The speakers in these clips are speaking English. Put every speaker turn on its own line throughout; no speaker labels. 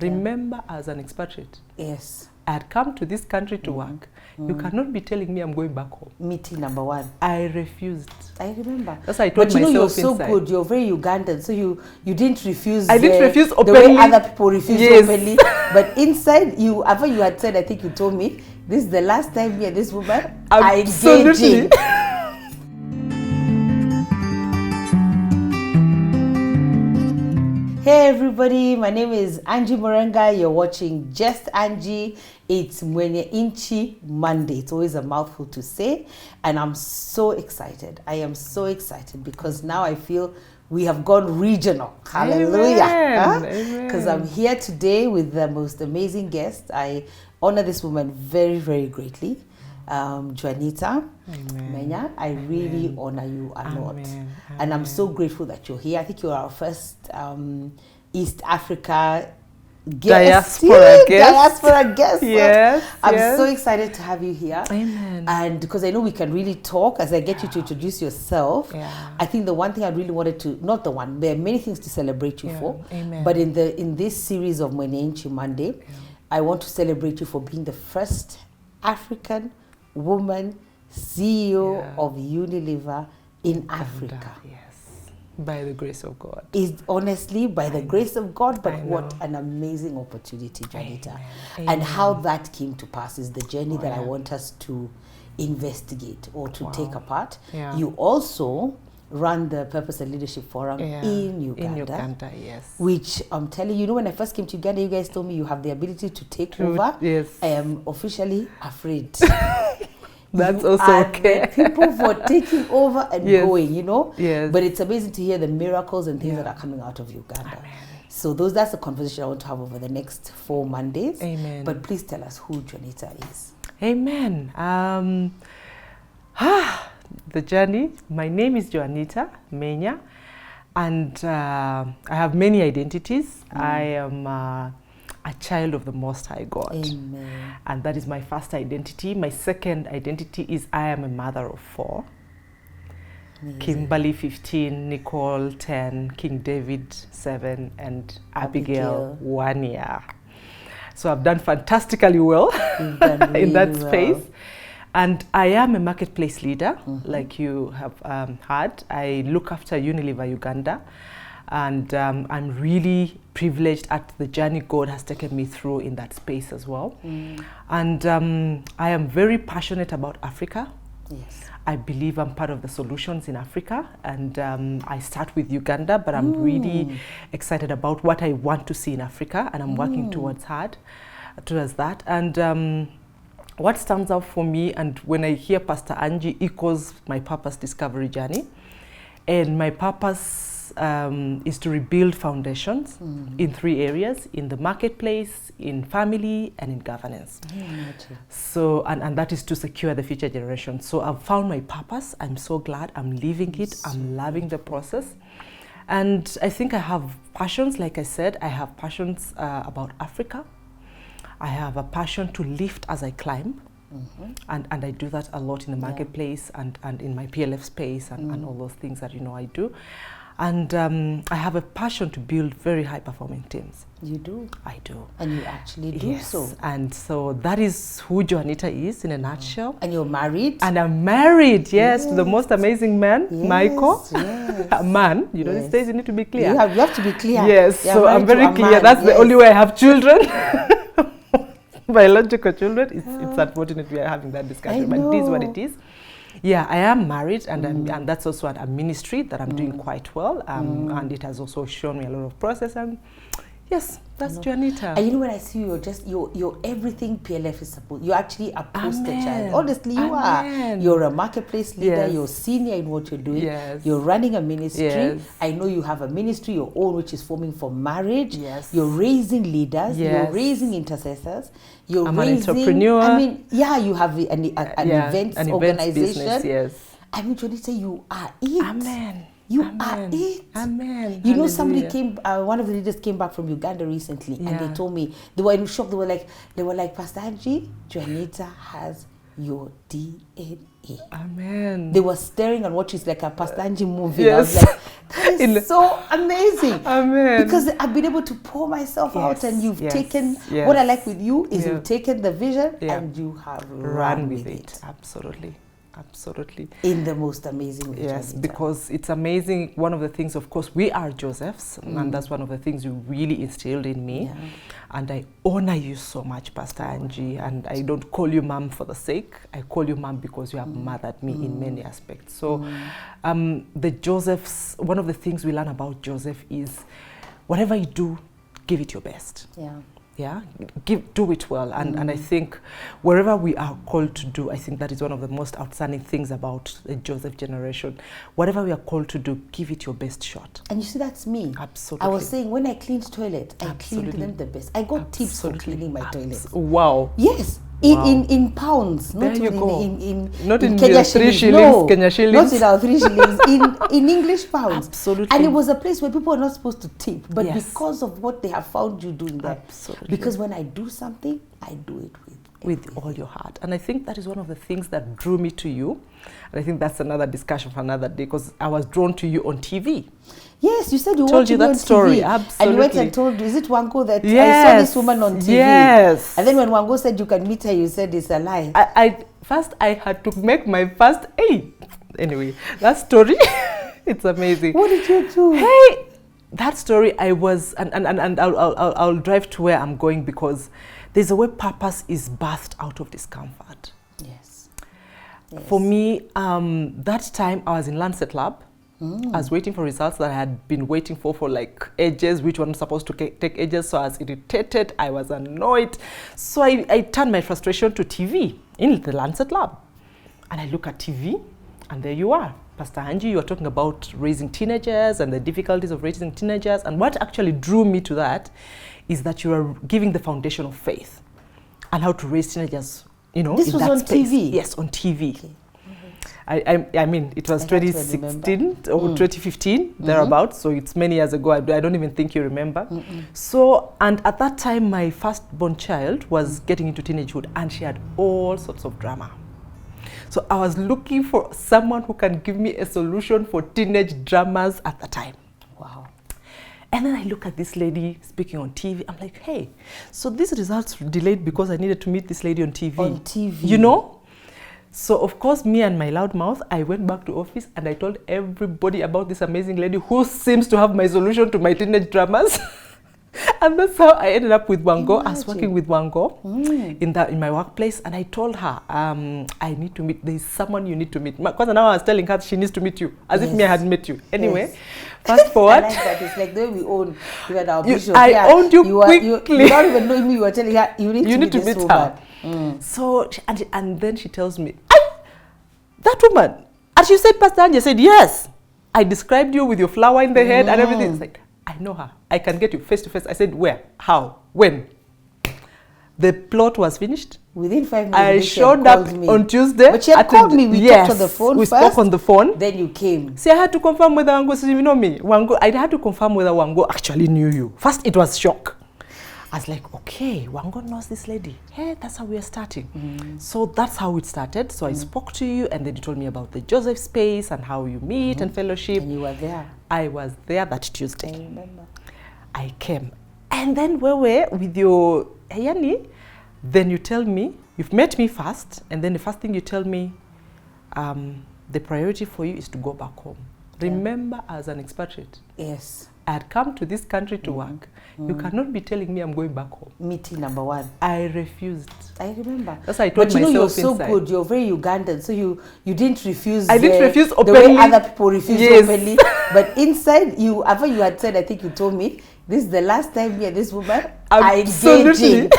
Remember, as an expatriate,
Yes.
I had come to this country to work. You cannot be telling me I'm going back home.
Meeting number one.
I refused.
I remember.
That's why I told myself
you're so
inside.
good. You're very Ugandan, so you didn't refuse.
I didn't refuse
the
openly.
way other people refuse
Yes.
openly. But inside, after you had said, I think you told me, this is the last time me and this woman are engaging. Hey everybody, my name is Angie Murenga. You're watching Just Angie. It's Mwenye-Nchi Monday. It's always a mouthful to say, and I'm so excited. I am so excited because now I feel we have gone regional. Hallelujah. Because I'm here today with the most amazing guest. I honor this woman very, very greatly. Joanita Menya, I really honor you a lot. And I'm so grateful that you're here. I think you're our first East Africa guest. Diaspora guest.
Yes,
I'm so excited to have you here.
Amen.
And because I know we can really talk, as I get you to introduce yourself, I think the one thing I really wanted to, not the one, there are many things to celebrate you for.
Amen.
But in this series of Mwenye-Nchi Monday, I want to celebrate you for being the first African woman CEO of Unilever in Africa.
Yes, by the grace of God.
Is honestly by the grace of God, but what an amazing opportunity, Joanita. And how that came to pass is the journey that I want us to investigate or to take apart. You also run the Purpose and Leadership Forum in Uganda.
In Uganda, yes.
Which I'm telling you, when I first came to Uganda, you guys told me you have the ability to take over.
Yes.
I am officially afraid.
That's
you
also
are
okay.
The people for taking over and going, you know.
Yes.
But it's amazing to hear the miracles and things that are coming out of Uganda.
Amen.
So that's the conversation I want to have over the next 4 Mondays.
Amen.
But please tell us who Joanita is.
Amen. The journey. My name is Joanita Menya, and I have many identities. I am a child of the Most High God.
Amen.
And that is my first identity. My second identity is I am a mother of 4. Amazing. Kimberly 15, Nicole 10, King David 7, and Abigail 1 year. So I've done fantastically well really in that space. And I am a marketplace leader, like you have heard. I look after Unilever Uganda. And I'm really privileged at the journey God has taken me through in that space as well. And I am very passionate about Africa.
Yes.
I believe I'm part of the solutions in Africa. And I start with Uganda, but I'm really excited about what I want to see in Africa. And I'm working towards that. And what stands out for me, and when I hear Pastor Angie, echoes my purpose discovery journey. And my purpose is to rebuild foundations in 3 areas: in the marketplace, in family, and in governance. So, and that is to secure the future generation. So I've found my purpose. I'm so glad I'm living it. I'm loving the process. And I think I have passions, like I said, I have passions about Africa. I have a passion to lift as I climb. And I do that a lot in the marketplace and in my PLF space and all those things that I do. And I have a passion to build very high-performing teams.
You do?
I do.
And you actually do so.
And so that is who Joanita is in a nutshell.
And you're married?
And I'm married, to the most amazing man, Michael. A man, these days you need to be clear.
You have to be clear.
Yes, so I'm very clear. That's the only way I have children. Biological children. It's unfortunate we are having that discussion, but it is what it is. Yeah, I am married, and that's also a ministry that I'm doing quite well, and it has also shown me a lot of process. And yes, that's Joanita.
And when I see you, you're everything PLF is supposed. You're actually a poster child. Honestly, you are. You're a marketplace leader. You're senior in what you're doing. You're running a ministry. I know you have a ministry your own, which is forming for marriage. You're raising leaders. You're raising intercessors. I'm
an entrepreneur.
I mean, you have an events organization.
Business,
I mean, Joanita, you are it.
Amen.
You are it.
Amen.
You know, somebody came, one of the leaders came back from Uganda recently, and they told me, they were in shock. They were like, Pastor Angie, Joanita has your DNA.
Amen.
They were staring at what is like a Pastor Angie movie. I was like, It's so amazing.
Amen.
Because I've been able to pour myself out, and you've taken,
yes.
what I like with you is you've taken the vision and you have run with it.
Absolutely. Absolutely.
In the most amazing way.
Yes, because it's amazing. One of the things, of course, we are Josephs, and that's one of the things you really instilled in me. Yeah. And I honor you so much, Pastor Angie. And I don't call you mom for the sake. I call you mom because you have mothered me in many aspects. So the Josephs, one of the things we learn about Joseph is whatever you do, give it your best.
Yeah.
Yeah, do it well. And I think wherever we are called to do, I think that is one of the most outstanding things about the Joseph generation. Whatever we are called to do, give it your best shot.
And you see, that's me.
Absolutely.
I was saying, when I cleaned toilet, I cleaned them the best. I got tips for cleaning my toilet.
Wow.
Yes.
Wow.
In pounds, not
there you go.
not
in
Kenya
3
shillings.
shillings,
No,
Kenya shillings.
not in our 3 shillings, in English pounds.
Absolutely.
And it was a place where people are not supposed to tip, but
yes.
because of what they have found you doing there.
Absolutely.
Because when I do something, I do it
with all your heart. And I think that is one of the things that drew me to you. And I think that's another discussion for another day, because I was drawn to you on TV.
Yes, you said you
told you that story.
TV.
Absolutely.
And you went and told, is it Wango that
yes.
I saw this woman on TV?
Yes.
And then when Wango said you can meet her, you said it's a lie.
First I had to make my first aid. Anyway, that story, it's amazing.
What did you do?
Hey, that story I was, and I'll drive to where I'm going, because there's a way purpose is birthed out of discomfort.
Yes.
For me, that time I was in Lancet Lab. I was waiting for results that I had been waiting for like ages, which weren't supposed to take ages. So I was irritated, I was annoyed. So I turned my frustration to TV in the Lancet Lab. And I look at TV, and there you are. Pastor Angie, you are talking about raising teenagers and the difficulties of raising teenagers. And what actually drew me to that is that you are giving the foundation of faith and how to raise teenagers, you know,
this
in
was
that
on
space.
TV?
Yes, on TV.
Okay.
I mean, it was 2016 or 2015, thereabouts, so it's many years ago. I don't even think you remember. So, and at that time, my firstborn child was getting into teenagehood, and she had all sorts of drama. So I was looking for someone who can give me a solution for teenage dramas at the time.
Wow.
And then I look at this lady speaking on TV. I'm like, hey, so these results were delayed because I needed to meet this lady on TV.
On TV.
You know? So, of course, me and my loud mouth, I went back to office and I told everybody about this amazing lady who seems to have my solution to my teenage dramas. And that's how I ended up with Wango. I was working with Wango in my workplace, and I told her, I need to meet, there's someone you need to meet. Because now I was telling her she needs to meet you, as if me I hadn't met you. Anyway, fast forward.
I like that. It's like the way we own, you had our bishop.
I owned you quickly.
You don't even know me, you were telling her, you need to meet this
her.
woman.
So, and then she tells me, that woman. And she said, Pastor Angie, I said, yes. I described you with your flower in the head and everything. It's like, I know her. I can get you face to face. I said, where? How? When? The plot was finished.
Within 5 minutes,
I showed up on Tuesday.
But she had called me. We talked on the phone
we
first.
spoke on the phone.
Then you came.
See, I had to confirm whether Wango, you know me. Wango, I had to confirm whether Wango actually knew you. First, it was shock. I was like, okay, Wango knows this lady. Hey, that's how we are starting. So that's how it started. So I spoke to you, and then you told me about the Joseph space and how you meet and fellowship.
And you were there.
I was there that Tuesday.
I remember.
I came. And then we were with your Yani. Then you tell me, you've met me first, and then the first thing you tell me, the priority for you is to go back home. Yeah. Remember, as an expatriate.
Yes.
I had come to this country to work. You cannot be telling me I'm going back home.
Meeting number one.
I refused.
I remember.
That's why I told myself.
But you know, you're so
inside.
good. You're very Ugandan. So you didn't refuse.
I didn't refuse openly.
The way other people refuse openly. But inside, after you had said, I think you told me, this is the last time me and this woman are engaging.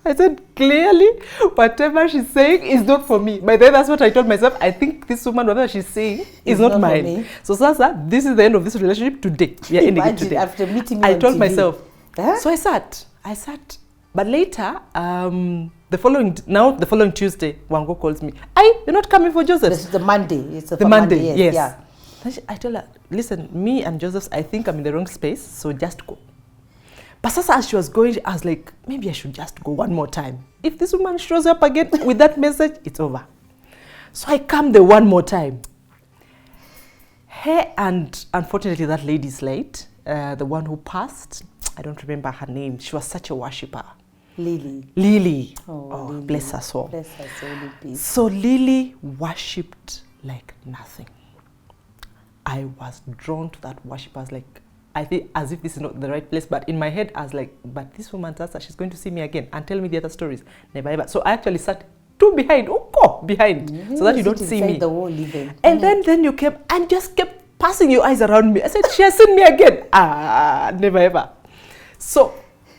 I said, clearly, whatever she's saying is not for me. By then, that's what I told myself. I think this woman, whatever she's saying, is not mine. So, Sasa, this is the end of this relationship today. We are ending it today.
After meeting me
I
on
told
TV.
myself.
Huh?
So I sat. But later, the following Tuesday, Wango calls me. You're not coming for Joseph?
This is the Monday. It's
the Monday, yes.
Yeah.
I told her, listen, me and Joseph, I think I'm in the wrong space, so just go. But Sasa, as she was going, I was like, maybe I should just go one more time. If this woman shows up again with that message, it's over. So I come the one more time. Hey, and unfortunately that lady's late. The one who passed, I don't remember her name. She was such a worshipper. Lily. Oh,
Lily.
Bless her soul.
Bless her soul in peace.
So Lily worshipped like nothing. I was drawn to that worship. I was like, I think as if this is not the right place, but in my head I was like, but this woman tells her she's going to see me again and tell me the other stories. Never ever. So I actually sat behind, so that you don't see me.
The wall even.
And then you came and just kept passing your eyes around me. I said, she has seen me again. Never ever. So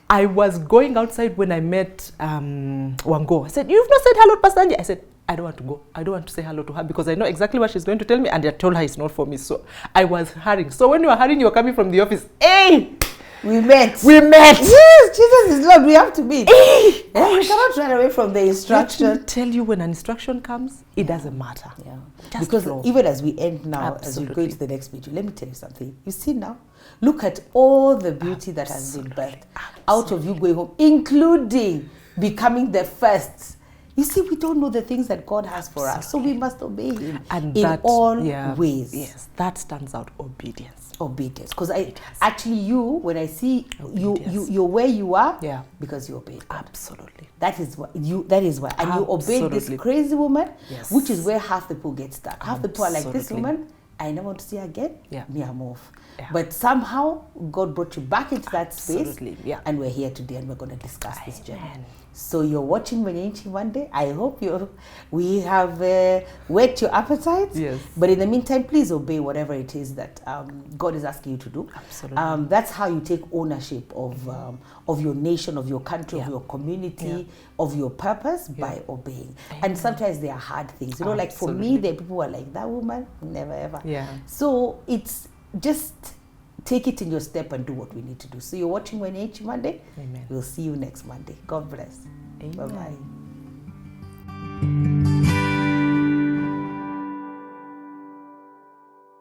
I was going outside when I met Wango. I said, you've not said hello to Pastor Angie. I said, I don't want to go. I don't want to say hello to her because I know exactly what she's going to tell me, and I told her it's not for me. So I was hurrying. So when you were hurrying, you were coming from the office. Hey!
We met.
Yes,
Jesus is Lord. We have to meet. You cannot run away from the instruction.
Let me tell you, when an instruction comes, it doesn't matter.
Yeah.
Just
because
flow.
Even as we end now,
Absolutely.
as we go into the next video, let me tell you something. You see now, look at all the beauty that has been birthed out of you going home, including becoming the first. You see, we don't know the things that God has for us, so we must obey Him in all ways.
Yes, that stands out, obedience.
Obedience, because when I see you're where you are, because you obeyed God.
Absolutely.
That is why, and you obeyed this crazy woman, which is where half the people get stuck. Half the people are like, this woman, I never want to see her again. Me, I'm off. But somehow God brought you back into that space, and we're here today, and we're going to discuss this journey. So you're watching Mwenye-Nchi Monday. I hope we have whet your appetite.
Yes.
But in the meantime, please obey whatever it is that God is asking you to do.
Absolutely.
That's how you take ownership of your nation, of your country, of your community, of your purpose, by obeying. And sometimes they are hard things. You know, like for me, there are people who are like, that woman, never ever. So it's just take it in your step and do what we need to do. So you're watching Mwenye-Nchi Monday.
Amen.
We'll see you next Monday. God bless.
Amen.
Bye-bye.